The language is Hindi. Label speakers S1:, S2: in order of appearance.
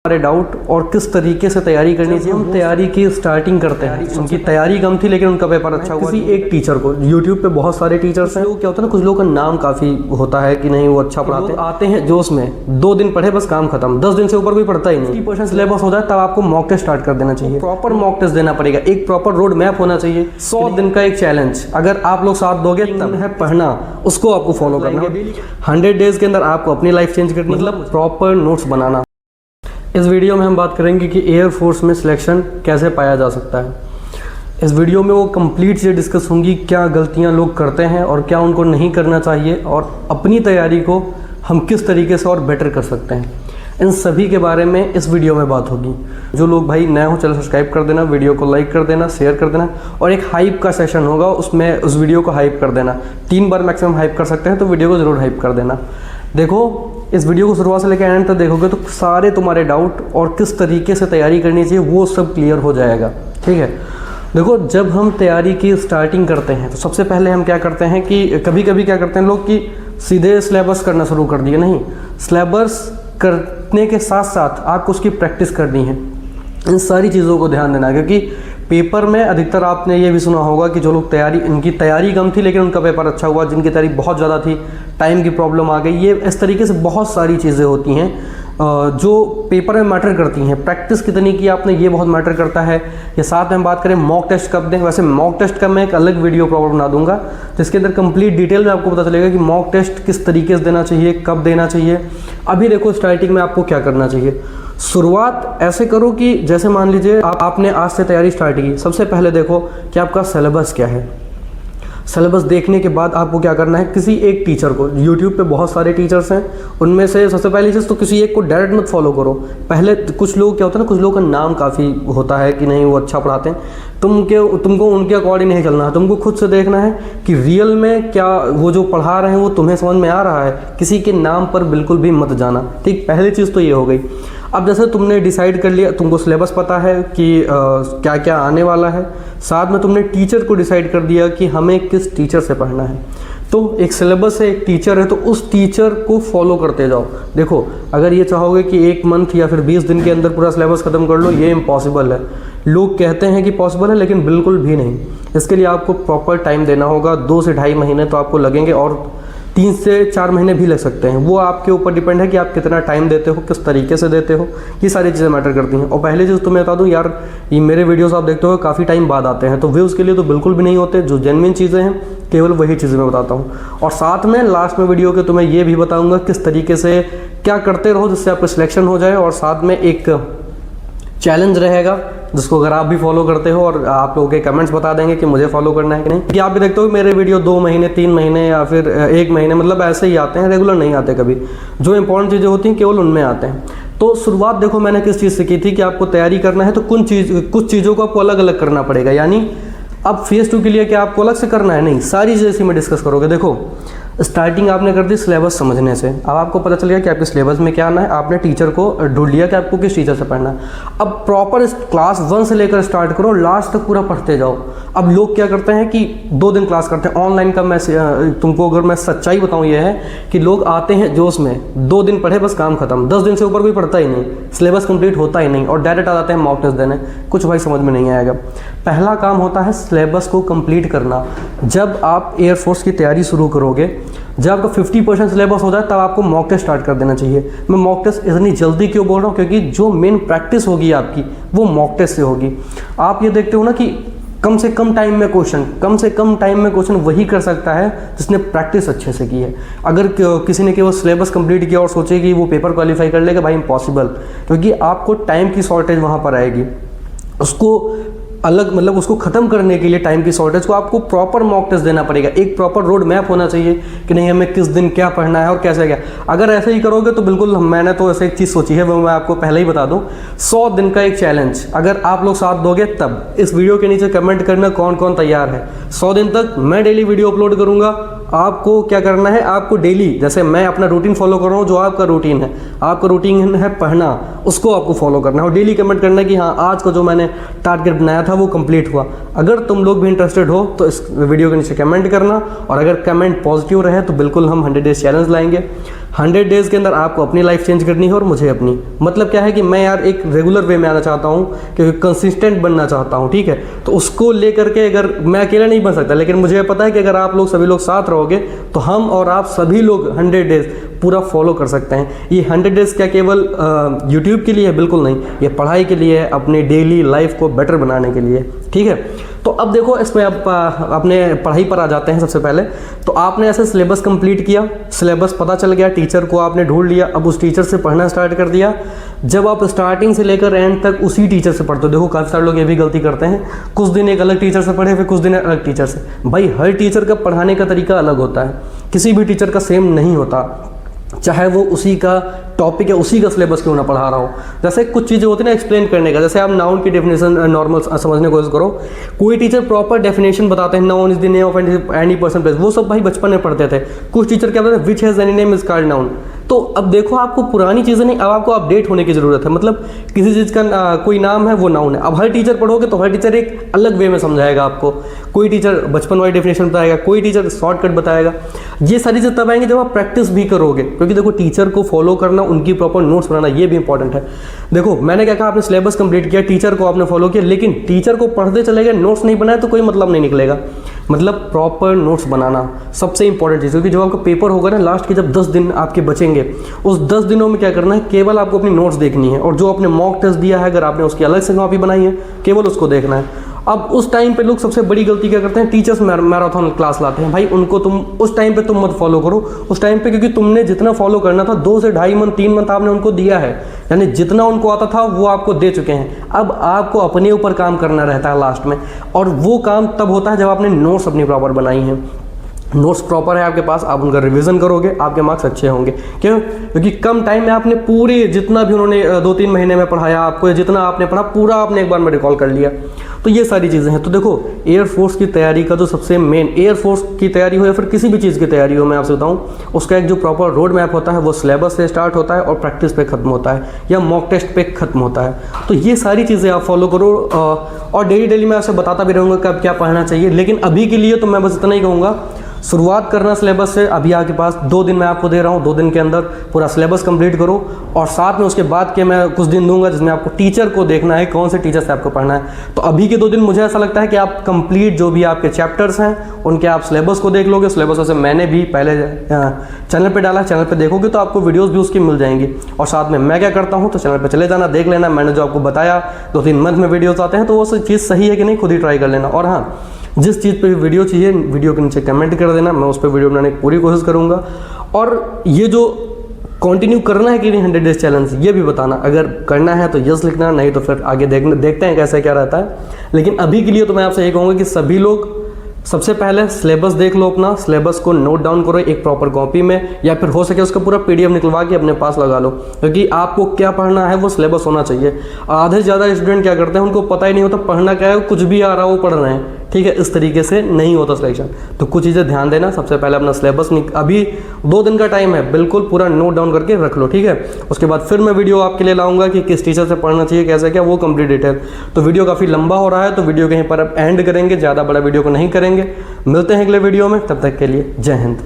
S1: हमारे डाउट और किस तरीके से तैयारी करनी चाहिए। हम तैयारी की स्टार्टिंग करते हैं, उनकी तैयारी कम थी लेकिन उनका पेपर अच्छा हुआ। किसी एक टीचर को, यूट्यूब पे बहुत सारे टीचर्स हैं, क्या होता है ना, कुछ लोगों का नाम काफ़ी होता है कि नहीं वो अच्छा पढ़ाते हैं, आते हैं जोश में 2 दिन पढ़े बस काम खत्म, 10 दिन से ऊपर कोई पढ़ता ही नहीं। 50% सिलेबस हो जाए तब आपको मॉक टेस्ट स्टार्ट कर देना चाहिए, प्रॉपर मॉक टेस्ट देना पड़ेगा, एक प्रॉपर रोड मैप होना चाहिए। 100 दिन का एक चैलेंज अगर आप लोग साथ दोगे तब है पढ़ना, उसको आपको फॉलो करना है। 100 डेज के अंदर आपको अपनी लाइफ चेंज करनी, मतलब प्रॉपर नोट्स बनाना। इस वीडियो में हम बात करेंगे कि एयरफोर्स में सिलेक्शन कैसे पाया जा सकता है। इस वीडियो में वो कंप्लीट चीज़ें डिस्कस होंगी, क्या गलतियां लोग करते हैं और क्या उनको नहीं करना चाहिए, और अपनी तैयारी को हम किस तरीके से और बेटर कर सकते हैं, इन सभी के बारे में इस वीडियो में बात होगी। जो लोग भाई नए हो चैनल सब्सक्राइब कर देना, वीडियो को लाइक कर देना, शेयर कर देना, और एक हाइप का सेशन होगा उसमें उस वीडियो को हाइप कर देना। 3 बार मैक्सिमम हाइप कर सकते हैं, तो वीडियो को ज़रूर हाइप कर देना। देखो, इस वीडियो को शुरुआत से लेकर एंड तक देखोगे तो सारे तुम्हारे डाउट और किस तरीके से तैयारी करनी चाहिए वो सब क्लियर हो जाएगा। ठीक है, देखो, जब हम तैयारी की स्टार्टिंग करते हैं तो सबसे पहले हम क्या करते हैं कि कभी कभी क्या करते हैं लोग कि सीधे सिलेबस करना शुरू कर दिए। नहीं, सिलेबस करने के साथ साथ आपको उसकी प्रैक्टिस करनी है। इन सारी चीज़ों को ध्यान देना, क्योंकि पेपर में अधिकतर आपने ये भी सुना होगा कि जो लोग इनकी तैयारी कम थी लेकिन उनका पेपर अच्छा हुआ, जिनकी तैयारी बहुत ज़्यादा थी टाइम की प्रॉब्लम आ गई। ये इस तरीके से बहुत सारी चीज़ें होती हैं जो पेपर में मैटर करती हैं। प्रैक्टिस कितनी की आपने, ये बहुत मैटर करता है। ये साथ में हम बात करें मॉक टेस्ट कब दें, वैसे मॉक टेस्ट का मैं एक अलग वीडियो प्रॉब्लम बना दूंगा जिसके अंदर कंप्लीट डिटेल में आपको पता चलेगा कि मॉक टेस्ट किस तरीके से देना चाहिए, कब देना चाहिए। अभी देखो, स्टार्टिंग में आपको क्या करना चाहिए। शुरुआत ऐसे करो कि जैसे मान लीजिए आपने आज से तैयारी स्टार्ट की। सबसे पहले देखो कि आपका सिलेबस क्या है। सिलेबस देखने के बाद आपको क्या करना है, किसी एक टीचर को, यूट्यूब पे बहुत सारे टीचर्स हैं, उनमें से सबसे पहली चीज़ तो किसी एक को डायरेक्ट मत फॉलो करो। पहले कुछ लोग क्या होता है ना, कुछ लोगों का नाम काफ़ी होता है कि नहीं वो अच्छा पढ़ाते हैं, तुमको उनके अकॉर्डिंग नहीं चलना है। तुमको खुद से देखना है कि रियल में क्या वो जो पढ़ा रहे हैं वो तुम्हें समझ में आ रहा है। किसी के नाम पर बिल्कुल भी मत जाना। ठीक, पहली चीज़ तो ये हो गई। अब जैसे तुमने डिसाइड कर लिया, तुमको सिलेबस पता है कि क्या क्या आने वाला है, साथ में तुमने टीचर को डिसाइड कर दिया कि हमें किस टीचर से पढ़ना है, तो एक सिलेबस है, एक टीचर है, तो उस टीचर को फॉलो करते जाओ। देखो, अगर ये चाहोगे कि 1 मंथ या फिर 20 दिन के अंदर पूरा सिलेबस खत्म कर लो, ये इम्पॉसिबल है। लोग कहते हैं कि पॉसिबल है लेकिन बिल्कुल भी नहीं। इसके लिए आपको प्रॉपर टाइम देना होगा। 2 से ढाई महीने तो आपको लगेंगे, और 3 से 4 महीने भी लग सकते हैं। वो आपके ऊपर डिपेंड है कि आप कितना टाइम देते हो, किस तरीके से देते हो। ये सारी चीज़ें मैटर करती हैं। और पहले चीज़ तो मैं बता दूं यार, ये मेरे वीडियोस आप देखते हो काफ़ी टाइम बाद आते हैं, तो व्यूज़ के लिए तो बिल्कुल भी नहीं होते। जो जेन्युइन चीज़ें हैं केवल वही चीज़ें मैं बताता हूँ। और साथ में लास्ट में वीडियो के तुम्हें ये भी बताऊँगा किस तरीके से क्या करते रहो जिससे आपका सिलेक्शन हो जाए, और साथ में एक चैलेंज रहेगा जिसको अगर आप भी फॉलो करते हो, और आप लोगों के कमेंट्स बता देंगे कि मुझे फॉलो करना है कि नहीं। कि आप भी देखते हो मेरे वीडियो 2 महीने 3 महीने या फिर 1 महीने, मतलब ऐसे ही आते हैं, रेगुलर नहीं आते कभी। जो इंपॉर्टेंट चीज़ें होती हैं केवल उनमें आते हैं। तो शुरुआत देखो मैंने किस चीज़ से की थी कि आपको तैयारी करना है तो कुछ चीज़ों को आपको अलग अलग करना पड़ेगा। यानी अब फेज़ 2 के लिए क्या आपको अलग से करना है, नहीं, सारी चीज़ें इसी में डिस्कस करोगे। देखो, स्टार्टिंग आपने कर दी सिलेबस समझने से। अब आपको पता चल गया कि आपके सिलेबस में क्या आना है, आपने टीचर को ढूंढ लिया कि आपको किस टीचर से पढ़ना है। अब प्रॉपर क्लास 1 से लेकर स्टार्ट करो, लास्ट तक पूरा पढ़ते जाओ। अब लोग क्या करते हैं कि 2 दिन क्लास करते हैं ऑनलाइन का। मैं तुमको अगर मैं सच्चाई बताऊं, ये है कि लोग आते हैं जोश में 2 दिन पढ़े बस काम खत्म, 10 दिन से ऊपर कोई पढ़ता ही नहीं, सिलेबस कंप्लीट होता ही नहीं, और डायरेक्ट आ जाते हैं मॉक टेस्ट देने। कुछ भाई समझ में नहीं आएगा। पहला काम होता है सिलेबस को कंप्लीट करना। जब आप एयरफोर्स की तैयारी शुरू करोगे, जब आपका 50% सिलेबस हो जाए तब आपको मॉक टेस्ट स्टार्ट कर देना चाहिए। मैं मॉक टेस्ट इतनी जल्दी क्यों बोल रहा हूँ, क्योंकि जो मेन प्रैक्टिस होगी आपकी वो मॉक टेस्ट से होगी। आप ये देखते हो ना कि कम से कम टाइम में क्वेश्चन वही कर सकता है जिसने प्रैक्टिस अच्छे से की है। अगर किसी ने केवल सिलेबस कंप्लीट किया और सोचे कि वो पेपर क्वालिफाई कर लेगा, भाई इम्पॉसिबल, क्योंकि आपको टाइम की शॉर्टेज वहाँ पर आएगी। उसको अलग, मतलब उसको ख़त्म करने के लिए टाइम की शॉर्टेज को आपको प्रॉपर मॉक टेस्ट देना पड़ेगा। एक प्रॉपर रोड मैप होना चाहिए कि नहीं हमें किस दिन क्या पढ़ना है और कैसे क्या। अगर ऐसे ही करोगे तो बिल्कुल, मैंने तो ऐसे एक चीज़ सोची है, वो मैं आपको पहले ही बता दूं। 100 दिन का एक चैलेंज अगर आप लोग साथ दोगे तब। इस वीडियो के नीचे कमेंट करना कौन कौन तैयार है। 100 दिन तक मैं डेली वीडियो अपलोड करूँगा। आपको क्या करना है, आपको डेली, जैसे मैं अपना रूटीन फॉलो कर रहा हूँ, जो आपका रूटीन है, आपका रूटीन है पढ़ना, उसको आपको फॉलो करना है और डेली कमेंट करना है कि हाँ आज का जो मैंने टारगेट बनाया था वो कंप्लीट हुआ। अगर तुम लोग भी इंटरेस्टेड हो तो इस वीडियो के नीचे कमेंट करना, और अगर कमेंट पॉजिटिव रहे तो बिल्कुल हम 100 डेज चैलेंज लाएंगे। 100 डेज़ के अंदर आपको अपनी लाइफ चेंज करनी है और मुझे अपनी। मतलब क्या है कि मैं यार एक रेगुलर वे में आना चाहता हूँ, क्योंकि कंसिस्टेंट बनना चाहता हूँ, ठीक है। तो उसको लेकर के अगर मैं अकेला नहीं बन सकता, लेकिन मुझे पता है कि अगर आप लोग सभी लोग साथ रहोगे तो हम और आप सभी लोग 100 डेज़ पूरा फॉलो कर सकते हैं। ये 100 डेज़ क्या केवल यूट्यूब के लिए है? बिल्कुल नहीं, ये पढ़ाई के लिए है, अपनी डेली लाइफ को बेटर बनाने के लिए, ठीक है। तो अब देखो इसमें आप अपने पढ़ाई पर आ जाते हैं। सबसे पहले तो आपने ऐसे सिलेबस कंप्लीट किया, सिलेबस पता चल गया, टीचर को आपने ढूंढ लिया, अब उस टीचर से पढ़ना स्टार्ट कर दिया। जब आप स्टार्टिंग से लेकर एंड तक उसी टीचर से पढ़ते हो, देखो काफ़ी सारे लोग ये भी गलती करते हैं, कुछ दिन एक अलग टीचर से पढ़े, फिर कुछ दिन एक अलग टीचर से। भाई हर टीचर का पढ़ाने का तरीका अलग होता है, किसी भी टीचर का सेम नहीं होता, चाहे वो उसी का टॉपिक है, उसी का सिलेबस क्यों ना पढ़ा रहा हो। जैसे कुछ चीज़ें होती है ना एक्सप्लेन करने का, जैसे आप नाउन की डेफिनेशन नॉर्मल समझने की कोशिश करो, कोई टीचर प्रॉपर डेफिनेशन बताते हैं, noun is the name of any person place, वो सब भाई बचपन में पढ़ते थे। कुछ टीचर क्या बताते हैं, which has any name is called noun. तो अब देखो आपको पुरानी चीज़ें नहीं, अब आपको अपडेट होने की ज़रूरत है। मतलब किसी चीज़ का कोई नाम है वो नाउन है। अब हर टीचर पढ़ोगे तो हर टीचर एक अलग वे में समझाएगा आपको, कोई टीचर बचपन वाली डेफिनेशन बताएगा, कोई टीचर शॉर्टकट बताएगा। ये सारी चीज़ तब आएंगे जब आप प्रैक्टिस भी करोगे, क्योंकि देखो टीचर को फॉलो करना, उनकी प्रॉपर नोट्स बनाना, ये भी इंपॉर्टेंट है। देखो मैंने क्या कहा, आपने सिलेबस कंप्लीट किया, टीचर को आपने फॉलो किया, लेकिन टीचर को पढ़ते चले गए, नोट्स नहीं बनाए तो कोई मतलब नहीं निकलेगा। मतलब प्रॉपर नोट्स बनाना सबसे इंपॉर्टेंट चीज़, क्योंकि जब आपका पेपर होगा ना लास्ट के जब 10 दिन आपके बचेंगे, उस 10 दिनों में क्या करना है, केवल आपको अपनी नोट्स देखनी है, और जो आपने मॉक टेस्ट दिया है अगर आपने उसकी अलग से कॉपी बनाई है, केवल उसको देखना है। अब उस टाइम पे लोग सबसे बड़ी गलती क्या करते हैं, टीचर्स मैराथन क्लास लाते हैं। भाई उनको तुम उस टाइम पे तुम मत फॉलो करो उस टाइम पे, क्योंकि तुमने जितना फॉलो करना था 2 से 2.5 मंथ 3 मंथ आपने उनको दिया है, यानी जितना उनको आता था वो आपको दे चुके हैं। अब आपको अपने ऊपर काम करना रहता है लास्ट में, और वो काम तब होता है जब आपने नोट्स अपनी प्रॉपर बनाई हैं। नोट्स प्रॉपर है आपके पास, आप उनका रिवीजन करोगे, आपके मार्क्स अच्छे होंगे। क्यों? क्योंकि कम टाइम में आपने पूरे जितना भी उन्होंने 2-3 महीने में पढ़ाया आपको, जितना आपने पढ़ा पूरा आपने एक बार में रिकॉल कर लिया। तो ये सारी चीज़ें हैं। तो देखो एयरफोर्स की तैयारी का जो सबसे मेन, एयरफोर्स की तैयारी हो या फिर किसी भी चीज़ की तैयारी हो, मैं आपसे बताऊँ, उसका एक जो प्रॉपर रोड मैप होता है वो सिलेबस से स्टार्ट होता है और प्रैक्टिस पे खत्म होता है, या मॉक टेस्ट पे खत्म होता है। तो ये सारी चीज़ें आप फॉलो करो, और डेली मैं आपसे बताता भी रहूँगा कब क्या पढ़ना चाहिए। लेकिन अभी के लिए तो मैं बस इतना ही कहूँगा, शुरुआत करना सिलेबस से। अभी आपके पास 2 दिन मैं आपको दे रहा हूँ, 2 दिन के अंदर पूरा सिलेबस कंप्लीट करो, और साथ में उसके बाद के मैं कुछ दिन दूंगा जिसमें आपको टीचर को देखना है, कौन से टीचर से आपको पढ़ना है। तो अभी के 2 दिन मुझे ऐसा लगता है कि आप कंप्लीट जो भी आपके चैप्टर्स हैं उनके आप सिलेबस को देख लोगे। सिलेबस वैसे मैंने भी पहले चैनल पर डाला, चैनल पर देखोगे तो आपको वीडियोज़ भी उसकी मिल जाएंगी। और साथ में मैं क्या करता हूँ, तो चैनल पर चले जाना, देख लेना, मैंने जो आपको बताया 2-3 मंथ में वीडियोज़ आते हैं, तो वो चीज़ सही है कि नहीं खुद ही ट्राई कर लेना। और हाँ, जिस चीज़ पे वीडियो चाहिए वीडियो के नीचे कमेंट कर देना, मैं उस पर वीडियो बनाने की पूरी कोशिश करूँगा। और ये जो कंटिन्यू करना है कि नहीं 100 डेज चैलेंज, ये भी बताना। अगर करना है तो यस लिखना, नहीं तो फिर आगे देखते हैं कैसे क्या रहता है। लेकिन अभी के लिए तो मैं आपसे ये कहूँगा कि सभी लोग सबसे पहले सिलेबस देख लो, अपना सिलेबस को नोट डाउन करो एक प्रॉपर कॉपी में, या फिर हो सके उसका पूरा PDF निकलवा के अपने पास लगा लो, क्योंकि आपको क्या पढ़ना है वो सिलेबस होना चाहिए। आधे से ज़्यादा स्टूडेंट क्या करते हैं, उनको पता ही नहीं होता पढ़ना क्या है, कुछ भी आ रहा है वो पढ़ रहे हैं, ठीक है। इस तरीके से नहीं होता सिलेक्शन। तो कुछ चीज़ें ध्यान देना, सबसे पहले अपना सिलेबस अभी 2 दिन का टाइम है, बिल्कुल पूरा नोट डाउन करके रख लो, ठीक है। उसके बाद फिर मैं वीडियो आपके लिए लाऊंगा कि किस टीचर से पढ़ना चाहिए, कैसे क्या, वो कंप्लीट डिटेल। तो वीडियो काफ़ी लंबा हो रहा है, तो वीडियो कहीं पर अब एंड करेंगे, ज़्यादा बड़ा वीडियो को नहीं करेंगे। मिलते हैं अगले वीडियो में, तब तक के लिए जय हिंद।